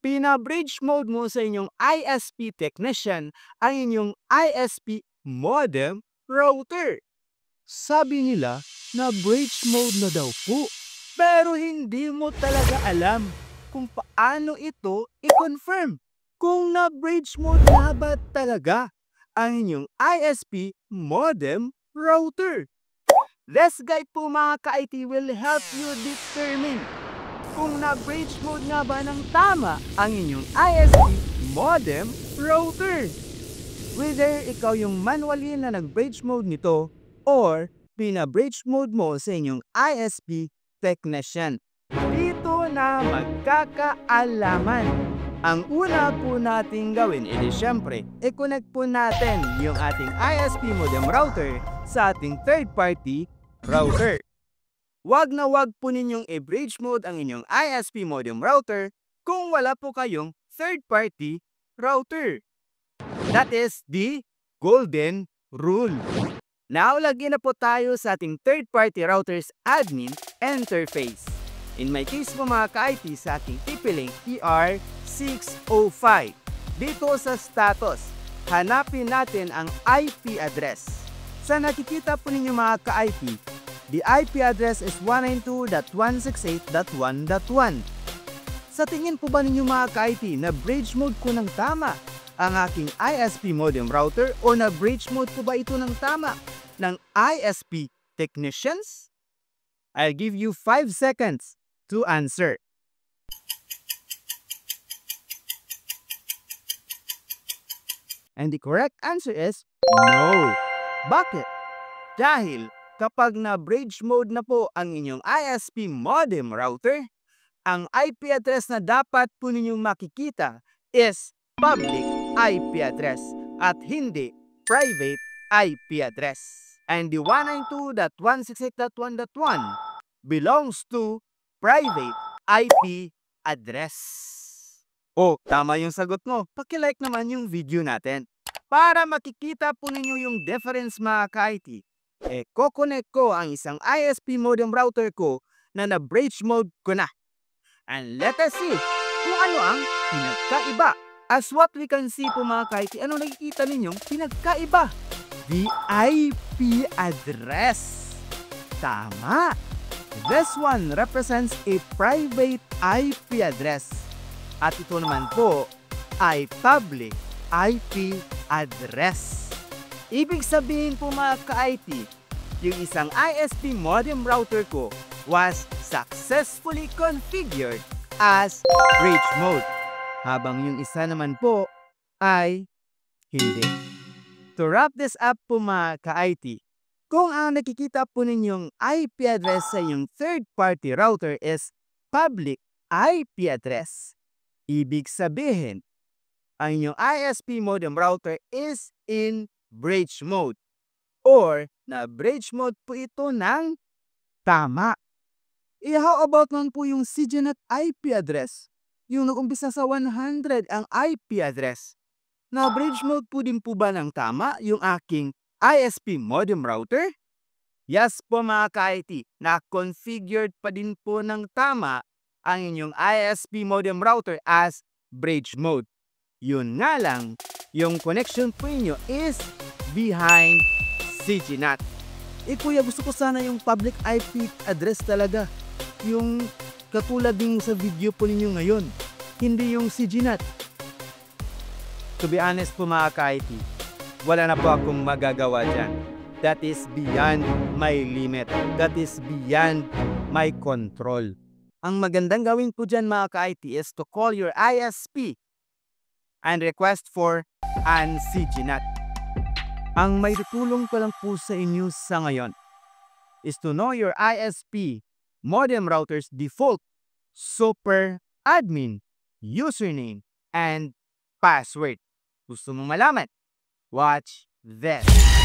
Pina-bridge mode mo sa inyong ISP technician ang inyong ISP modem router. Sabi nila na bridge mode na daw po, pero hindi mo talaga alam kung paano ito i-confirm kung na-bridge mode na ba talaga ang inyong ISP modem router. This guide po mga ka-IT will help you determine kung na-bridge mode nga ba ng tama ang inyong ISP modem router. Whether ikaw yung manually na nag-bridge mode nito or pina-bridge mode mo sa inyong ISP technician. Dito na magkakaalaman. Ang una po nating gawin, edi syempre, i-connect po natin yung ating ISP modem router sa ating third-party router. Wag na wag po ninyong i-bridge mode ang inyong ISP modem router kung wala po kayong third-party router. That is the golden rule. Now, lagyan na po tayo sa ating third-party router's admin interface. In my case po mga ka-IT sa ating TP-Link ER605. Dito sa status, hanapin natin ang IP address. Sa nakikita po ninyo mga ka-IT, the IP address is 192.168.1.1. Sa tingin po ba ninyo mga ka-IT na bridge mode ko ng tama ang aking ISP modem router o na bridge mode po ba ito ng tama ng ISP technicians? I'll give you 5 seconds to answer. And the correct answer is no. Bakit? Dahil kapag na-bridge mode na po ang inyong ISP modem router, ang IP address na dapat po ninyong makikita is public IP address at hindi private IP address. And the 192.168.1.1 belongs to private IP address. Oh, tama yung sagot mo. Paki-like naman yung video natin. Para makikita po ninyo yung difference mga ka-IT, ko-connect ko ang isang ISP modem router ko na na-bridge mode ko na. And let us see kung ano ang pinagkaiba. As what we can see po mga ka-IT, ano nakikita ninyong pinagkaiba? The IP address. Tama. This one represents a private IP address. At ito naman po ay public IP address. Ibig sabihin po mga ka-IT, yung isang ISP modem router ko was successfully configured as bridge mode, habang yung isa naman po ay hindi. To wrap this up po mga ka-IT, kung ang nakikita po ninyong IP address sa inyong third-party router is public IP address, ibig sabihin, ang inyong ISP modem router is in bridge mode or na bridge mode po ito ng tama. How about naman po yung CGNet IP address? Yung nag-umpisa sa 100 ang IP address. Na bridge mode po din po ba ng tama yung aking ISP modem router? Yes po mga ka-IT, na-configured pa din po ng tama ang inyong ISP modem router as bridge mode. Yun nga lang, yung connection po inyo is behind CGNet. Kuya, gusto ko sana yung public IP address talaga. Yung katulad din sa video po ninyo ngayon. Hindi yung CGNet. To be honest po mga ka-IT, wala na po akong magagawa dyan. That is beyond my limit. That is beyond my control. Ang magandang gawin po dyan mga ka-IT is to call your ISP and request for an CGNet. Ang may tutulong ko lang po sa inyo sa ngayon is to know your ISP modem router's default super admin username and password. Gusto mong malaman? Watch this.